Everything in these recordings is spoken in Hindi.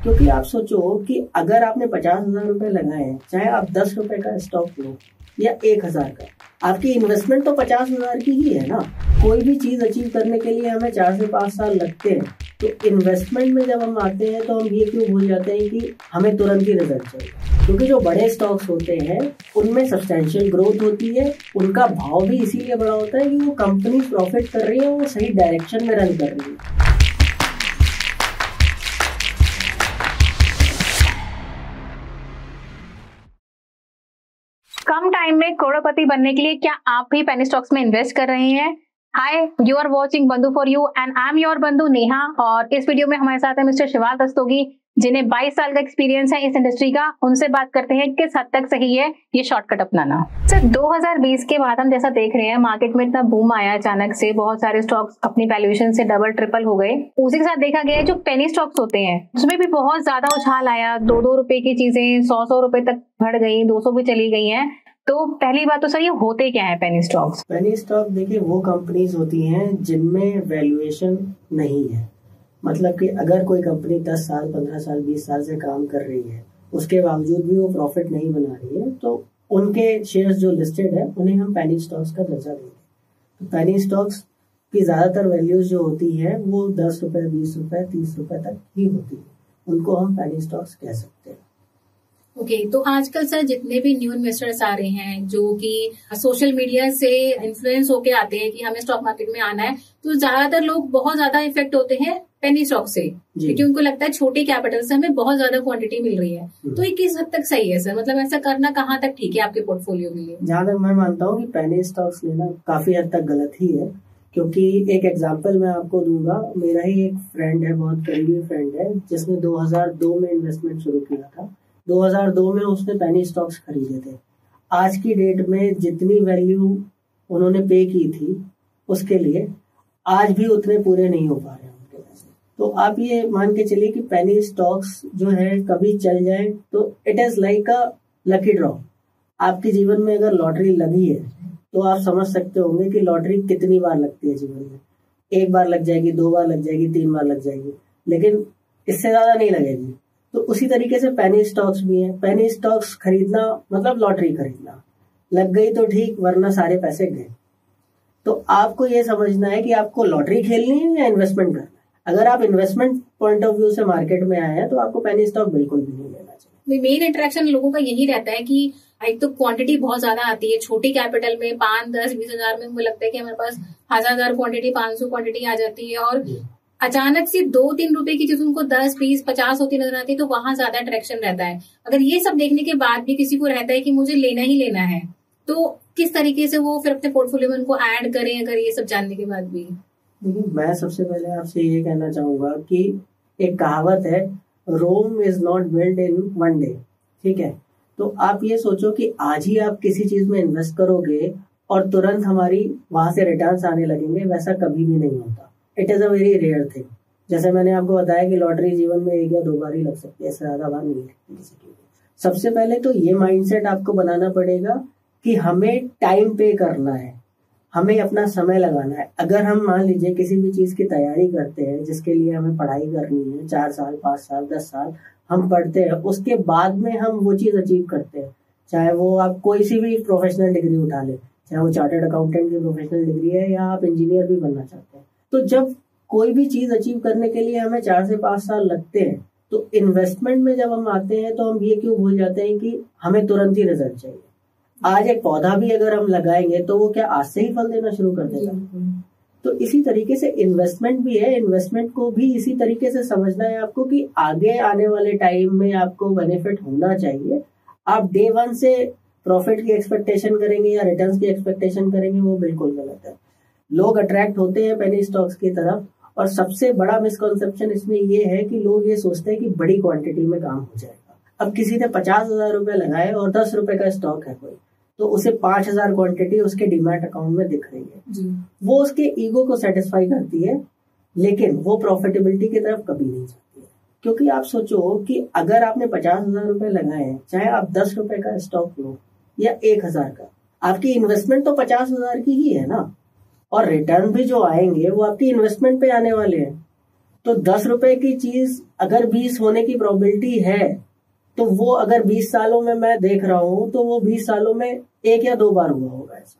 क्योंकि आप सोचो कि अगर आपने 50,000 रुपए लगाए हैं, चाहे आप 10 रुपए का स्टॉक लो या 1,000 का, आपकी इन्वेस्टमेंट तो 50,000 की ही है ना। कोई भी चीज अचीव करने के लिए हमें 4 से 5 साल लगते हैं, तो इन्वेस्टमेंट में जब हम आते हैं तो हम ये क्यों भूल जाते हैं कि हमें तुरंत ही रिजल्ट चाहिए। क्योंकि जो बड़े स्टॉक्स होते हैं उनमें सब्सटैंशियल ग्रोथ होती है, उनका भाव भी इसीलिए बड़ा होता है कि वो कंपनी प्रॉफिट कर रही है, वो सही डायरेक्शन में रन कर रही है। कम टाइम में करोड़पति बनने के लिए क्या आप भी पेनी स्टॉक्स में इन्वेस्ट कर रहे हैं? हाय, यू आर वॉचिंग बंधु for you and I am your बंधु नेहा। और इस वीडियो में हमारे साथ है मिस्टर शिवाल रस्तोगी, जिन्हें 22 साल का एक्सपीरियंस है इस इंडस्ट्री का। उनसे बात करते हैं किस हद तक सही है ये शॉर्टकट अपनाना। सर, 2020 के बाद हम जैसा देख रहे हैं मार्केट में इतना बूम आया अचानक से, बहुत सारे स्टॉक्स अपनी वैल्यूएशन से डबल ट्रिपल हो गए। उसी के साथ देखा गया है जो पेनी स्टॉक्स होते हैं उसमें भी बहुत ज्यादा उछाल आया। 2-2 रुपए की चीजें 100-100 रुपए तक बढ़ गई, 200 भी चली गई हैं। तो पहली बात तो सर, ये होते क्या है पेनी स्टॉक्स? पेनी स्टॉक देखिए वो कंपनीज होती हैं जिनमें वैल्यूएशन नहीं है। मतलब कि अगर कोई कंपनी 10 साल 15 साल 20 साल से काम कर रही है, उसके बावजूद भी वो प्रॉफिट नहीं बना रही है, तो उनके शेयर्स जो लिस्टेड है उन्हें हम पेनी स्टॉक्स का दर्जा देंगे। तो पेनी स्टॉक्स की ज्यादातर वैल्यूज जो होती है वो 10 रुपए 20 रुपए 30 रुपए तक ही होती है, उनको हम पेनी स्टॉक्स कह सकते हैं। ओके, तो आजकल सर जितने भी न्यू इन्वेस्टर्स आ रहे हैं जो कि सोशल मीडिया से इन्फ्लुएंस होके आते हैं कि हमें स्टॉक मार्केट में आना है, तो ज्यादातर लोग बहुत ज्यादा इफेक्ट होते हैं पेनी स्टॉक से, क्योंकि उनको लगता है छोटे कैपिटल से हमें बहुत ज्यादा क्वांटिटी मिल रही है। तो ये किस हद तक सही है सर? मतलब ऐसा करना कहाँ तक ठीक है आपके पोर्टफोलियो के लिए? जहां तक मैं मानता हूँ कि पेनी स्टॉक्स लेना काफी हद तक गलत ही है। क्योंकि एक एग्जाम्पल मैं आपको दूंगा। मेरा ही एक फ्रेंड है, बहुत करीबी फ्रेंड है, जिसने 2002 में इन्वेस्टमेंट शुरू किया था। 2002 में उसने पेनी स्टॉक्स खरीदे थे। आज की डेट में जितनी वैल्यू उन्होंने पे की थी उसके लिए, आज भी उतने पूरे नहीं हो पा रहे हैं उनके पैसे। तो आप ये मान के चलिए कि पेनी स्टॉक्स जो है कभी चल जाए तो it is like a lucky draw. आपके जीवन में अगर लॉटरी लगी है तो आप समझ सकते होंगे कि लॉटरी कितनी बार लगती है जीवन में। 1 बार लग जाएगी, 2 बार लग जाएगी, 3 बार लग जाएगी, लेकिन इससे ज्यादा नहीं लगेगी। तो उसी तरीके से पेनी स्टॉक्स भी हैं। पेनी स्टॉक्स खरीदना मतलब लॉटरी खरीदना। लग गई तो ठीक, वरना सारे पैसे गए। तो आपको ये समझना है कि आपको लॉटरी खेलनी है या इन्वेस्टमेंट करना है। अगर आप इन्वेस्टमेंट पॉइंट ऑफ व्यू से मार्केट में आए हैं तो आपको पेनी स्टॉक बिल्कुल भी नहीं लेना चाहिए। मेन इंटरेक्शन लोगों का यही रहता है कि एक तो क्वांटिटी बहुत ज्यादा आती है छोटी कैपिटल में, 5, 10, 20 हजार में। मुझे लगता है कि हमारे पास 1000 क्वांटिटी, 500 क्वांटिटी आ जाती है, और अचानक से 2-3 रुपए की चीज उनको 10, 20, 50 होती नजर आती है, तो वहां ज्यादा अट्रैक्शन रहता है। अगर ये सब देखने के बाद भी किसी को रहता है कि मुझे लेना ही लेना है, तो किस तरीके से वो फिर अपने पोर्टफोलियो में उनको ऐड करें, अगर ये सब जानने के बाद भी? देखिए, मैं सबसे पहले आपसे ये कहना चाहूंगा कि एक कहावत है, Rome is not built in 1 day. ठीक है, तो आप ये सोचो कि आज ही आप किसी चीज में इन्वेस्ट करोगे और तुरंत हमारी वहां से रिटर्न्स आने लगेंगे, वैसा कभी भी नहीं होता। It is a very rare thing. जैसे मैंने आपको बताया कि लॉटरी जीवन में 1 या 2 बार ही लग सकती है, इससे ज्यादा बार नहीं लगती किसी की। सबसे पहले तो ये माइंडसेट आपको बनाना पड़ेगा कि हमें टाइम पे करना है, हमें अपना समय लगाना है। अगर हम मान लीजिए किसी भी चीज की तैयारी करते हैं जिसके लिए हमें पढ़ाई करनी है, 4 साल 5 साल 10 साल हम पढ़ते हैं, उसके बाद में हम वो चीज अचीव करते हैं, चाहे वो आप कोई सी भी प्रोफेशनल डिग्री उठा ले, चाहे वो चार्टर्ड अकाउंटेंट की प्रोफेशनल डिग्री है या आप इंजीनियर भी बनना चाहते हैं। तो जब कोई भी चीज अचीव करने के लिए हमें 4 से 5 साल लगते हैं, तो इन्वेस्टमेंट में जब हम आते हैं तो हम ये क्यों भूल जाते हैं कि हमें तुरंत ही रिजल्ट चाहिए। आज एक पौधा भी अगर हम लगाएंगे तो वो क्या आज से ही फल देना शुरू कर देगा? तो इसी तरीके से इन्वेस्टमेंट भी है। इन्वेस्टमेंट को भी इसी तरीके से समझना है आपको कि आगे आने वाले टाइम में आपको बेनिफिट होना चाहिए। आप डे 1 से प्रॉफिट की एक्सपेक्टेशन करेंगे या रिटर्न्स की एक्सपेक्टेशन करेंगे, वो बिल्कुल गलत है। लोग अट्रैक्ट होते हैं पेनी स्टॉक्स की तरफ, और सबसे बड़ा मिसकॉन्सेप्शन इसमें ये है कि लोग ये सोचते हैं कि बड़ी क्वांटिटी में काम हो जाएगा। अब किसी ने 50,000 रुपए लगाए और 10 रुपए का स्टॉक है कोई, तो उसे 5,000 क्वांटिटी उसके डीमैट अकाउंट में दिख रही है। वो उसके ईगो को सेटिस्फाई करती है, लेकिन वो प्रॉफिटेबिलिटी की तरफ कभी नहीं जाती है। क्योंकि आप सोचो कि अगर आपने 50,000 रुपए लगाए हैं, चाहे आप 10 रुपए का स्टॉक लो या 1,000 का, आपकी इन्वेस्टमेंट तो 50,000 की ही है ना, और रिटर्न भी जो आएंगे वो आपकी इन्वेस्टमेंट पे आने वाले हैं। तो 10 रुपए की चीज अगर 20 होने की प्रोबेबिलिटी है, तो वो अगर 20 सालों में मैं देख रहा हूं तो वो 20 सालों में 1 या 2 बार हुआ होगा ऐसा।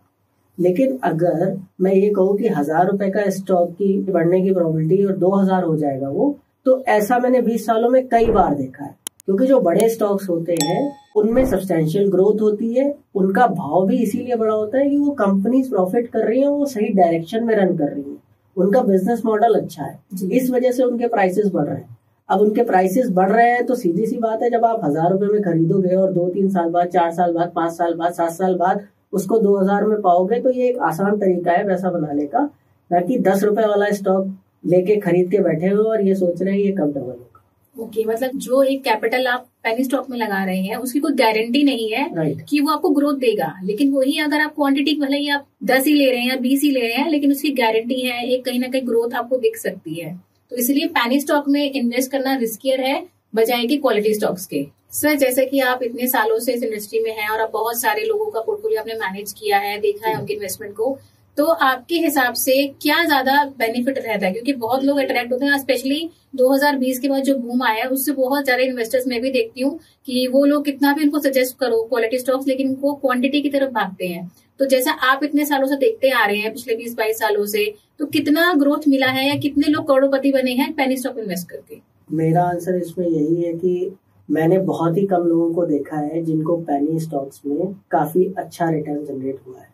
लेकिन अगर मैं ये कहूँ कि 1000 रुपए का स्टॉक की बढ़ने की प्रोबेबिलिटी और 2000 हो जाएगा वो, तो ऐसा मैंने 20 सालों में कई बार देखा है। क्योंकि जो बड़े स्टॉक्स होते हैं उनमें सब्सटैंशियल ग्रोथ होती है, उनका भाव भी इसीलिए बड़ा होता है कि वो कंपनीज प्रॉफिट कर रही है, वो सही डायरेक्शन में रन कर रही है, उनका बिजनेस मॉडल अच्छा है, इस वजह से उनके प्राइसेस बढ़ रहे हैं। अब उनके प्राइसेस बढ़ रहे हैं तो सीधी सी बात है, जब आप 1000 रुपए में खरीदोगे और 2-3 साल बाद, 4 साल बाद, 5 साल बाद, 7 साल बाद उसको 2000 में पाओगे, तो ये एक आसान तरीका है पैसा बनाने का, ना कि 10 रुपए वाला स्टॉक लेके खरीद के बैठे हुए और ये सोच रहे हैं ये कब डबल होगा। ओके, मतलब जो एक कैपिटल आप पेनी स्टॉक में लगा रहे हैं उसकी कोई गारंटी नहीं है कि वो आपको ग्रोथ देगा, लेकिन वही अगर आप क्वांटिटी भले ही आप 10 ही ले रहे हैं या 20 ही ले रहे हैं, लेकिन उसकी गारंटी है, एक कहीं ना कहीं ग्रोथ आपको दिख सकती है। तो इसलिए पेनी स्टॉक में इन्वेस्ट करना रिस्कियर है बजाय कि क्वालिटी स्टॉक्स के। सर, जैसे कि आप इतने सालों से इस इंडस्ट्री में हैं और आप बहुत सारे लोगों का पोर्टफोलियो आपने मैनेज किया है, देखा है उनके इन्वेस्टमेंट को, तो आपके हिसाब से क्या ज्यादा बेनिफिट रहता है? क्योंकि बहुत लोग अट्रैक्ट होते हैं, स्पेशली 2020 के बाद जो बूम आया है उससे बहुत ज्यादा इन्वेस्टर्स मैं भी देखती हूँ कि वो लोग कितना भी उनको सजेस्ट करो क्वालिटी स्टॉक्स, लेकिन उनको क्वांटिटी की तरफ भागते हैं। तो जैसा आप इतने सालों से देखते आ रहे हैं, पिछले 20-22 सालों से, तो कितना ग्रोथ मिला है या कितने लोग करोड़पति बने हैं पेनी स्टॉक इन्वेस्ट करके? मेरा आंसर इसमें यही है कि मैंने बहुत ही कम लोगों को देखा है जिनको पेनी स्टॉक्स में काफी अच्छा रिटर्न जनरेट हुआ है।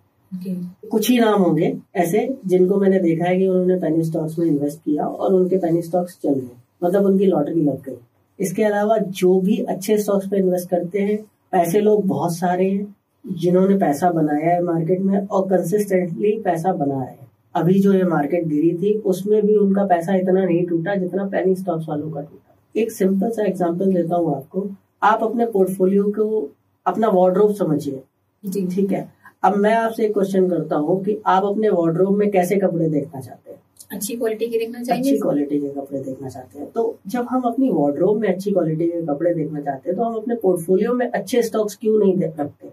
कुछ ही नाम होंगे ऐसे जिनको मैंने देखा है कि उन्होंने पेनी स्टॉक्स में इन्वेस्ट किया और उनके पेनी स्टॉक्स चल गए, मतलब उनकी लॉटरी लग गई। इसके अलावा जो भी अच्छे स्टॉक्स पे इन्वेस्ट करते हैं, ऐसे लोग बहुत सारे हैं जिन्होंने पैसा बनाया है मार्केट में और कंसिस्टेंटली पैसा बना रहे हैं। अभी जो ये मार्केट गिरी थी उसमें भी उनका पैसा इतना नहीं टूटा जितना पेनी स्टॉक्स वालों का टूटा। एक सिंपल सा एग्जांपल देता हूँ आपको। आप अपने पोर्टफोलियो को अपना वार्डरोब समझिए, ठीक है। अब मैं आपसे एक क्वेश्चन करता हूँ कि आप अपने वार्डरोब में कैसे कपड़े देखना चाहते हैं? अच्छी क्वालिटी के देखना चाहेंगे। अच्छी क्वालिटी के कपड़े देखना चाहते हैं। तो जब हम अपनी वार्डरोब में अच्छी क्वालिटी के कपड़े देखना चाहते हैं तो हम अपने पोर्टफोलियो में अच्छे स्टॉक्स क्यों नहीं रखते?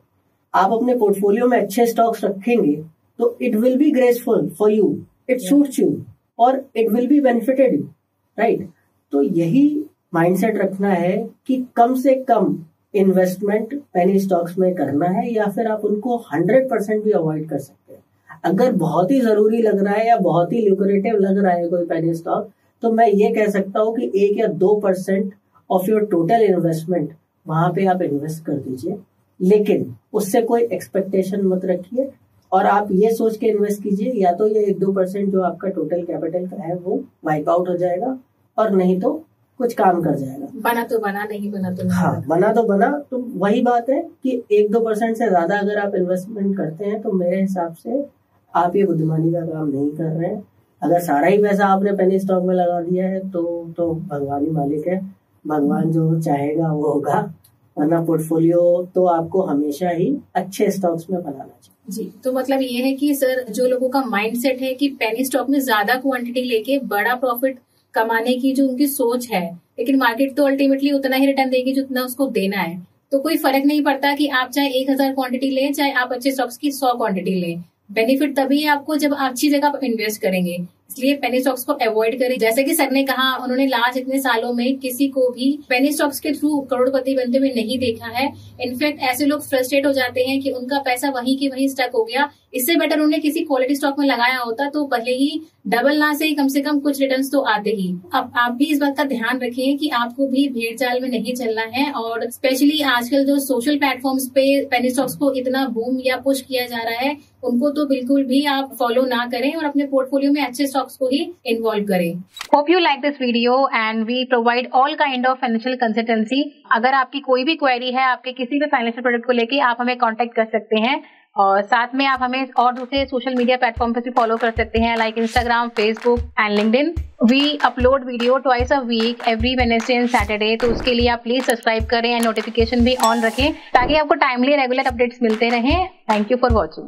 आप अपने पोर्टफोलियो में अच्छे स्टॉक्स रखेंगे तो it will be graceful for you, it suits you और it will be benefited you, right? तो यही माइंडसेट रखना है कि कम से कम इन्वेस्टमेंट पेनी स्टॉक्स में करना है, या फिर आप उनको 100% भी अवॉइड कर सकते हैं। अगर बहुत ही जरूरी लग रहा है या बहुत ही ल्यूक्रेटिव लग रहा है कोई पेनी स्टॉक, तो मैं ये कह सकता हूँ कि 1 या 2% ऑफ योर टोटल इन्वेस्टमेंट वहां पे आप इन्वेस्ट कर दीजिए, लेकिन उससे कोई एक्सपेक्टेशन मत रखिए और आप ये सोच के इन्वेस्ट कीजिए या तो ये 1-2% जो आपका टोटल कैपिटल का है वो वाइप आउट हो जाएगा और नहीं तो कुछ काम कर जाएगा। बना तो बना, नहीं बना तो नहीं। हाँ, बना तो बना। तो वही बात है कि 1-2% से ज्यादा अगर आप इन्वेस्टमेंट करते हैं तो मेरे हिसाब से आप ये बुद्धिमानी का काम नहीं कर रहे हैं। अगर सारा ही पैसा आपने पेनी स्टॉक में लगा दिया है तो भगवान ही मालिक है, भगवान जो चाहेगा वो होगा, वरना पोर्टफोलियो तो आपको हमेशा ही अच्छे स्टॉक्स में बनाना चाहिए। जी, तो मतलब ये है कि सर जो लोगों का माइंडसेट है कि पेनी स्टॉक में ज्यादा क्वांटिटी लेके बड़ा प्रॉफिट कमाने की जो उनकी सोच है, लेकिन मार्केट तो अल्टीमेटली उतना ही रिटर्न देगी जितना उसको देना है, तो कोई फर्क नहीं पड़ता कि आप चाहे 1000 क्वांटिटी लें चाहे आप अच्छे स्टॉक्स की 100 क्वांटिटी लें। बेनिफिट तभी है आपको जब आप अच्छी जगह पर इन्वेस्ट करेंगे। इसलिए पेनी स्टॉक्स को अवॉइड करें। जैसे कि सर ने कहा, उन्होंने लास्ट इतने सालों में किसी को भी पेनी स्टॉक्स के थ्रू करोड़पति बनते हुए नहीं देखा है। इनफैक्ट ऐसे लोग फ्रस्ट्रेट हो जाते हैं कि उनका पैसा वहीं के वहीं स्टक हो गया। इससे बेटर उन्हें किसी क्वालिटी स्टॉक में लगाया होता तो भले ही डबल ना से कम कुछ रिटर्न्स तो आते ही। अब आप भी इस बात का ध्यान रखें कि आपको भी भीड़ चाल में नहीं चलना है, और स्पेशली आजकल जो सोशल प्लेटफॉर्म्स पे पेनी स्टॉक्स को इतना बूम या पुश किया जा रहा है उनको तो बिल्कुल भी आप फॉलो ना करें और अपने पोर्टफोलियो में अच्छे स्टॉक्स को ही इन्वॉल्व करें। Hope you like this video and we provide all kind of financial consultancy. अगर आपकी कोई भी क्वेरी है आपके किसी भी फाइनेंशियल प्रोडक्ट को लेके, आप हमें कांटेक्ट कर सकते हैं, और साथ में आप हमें और दूसरे सोशल मीडिया प्लेटफॉर्म पर भी फॉलो कर सकते हैं, like Instagram, Facebook and LinkedIn. We upload video twice a week, every Wednesday and Saturday, तो उसके लिए आप प्लीज सब्सक्राइब करें एंड नोटिफिकेशन भी ऑन रखें ताकि आपको टाइमली रेगुलर अपडेट्स मिलते रहें। Thank you for watching.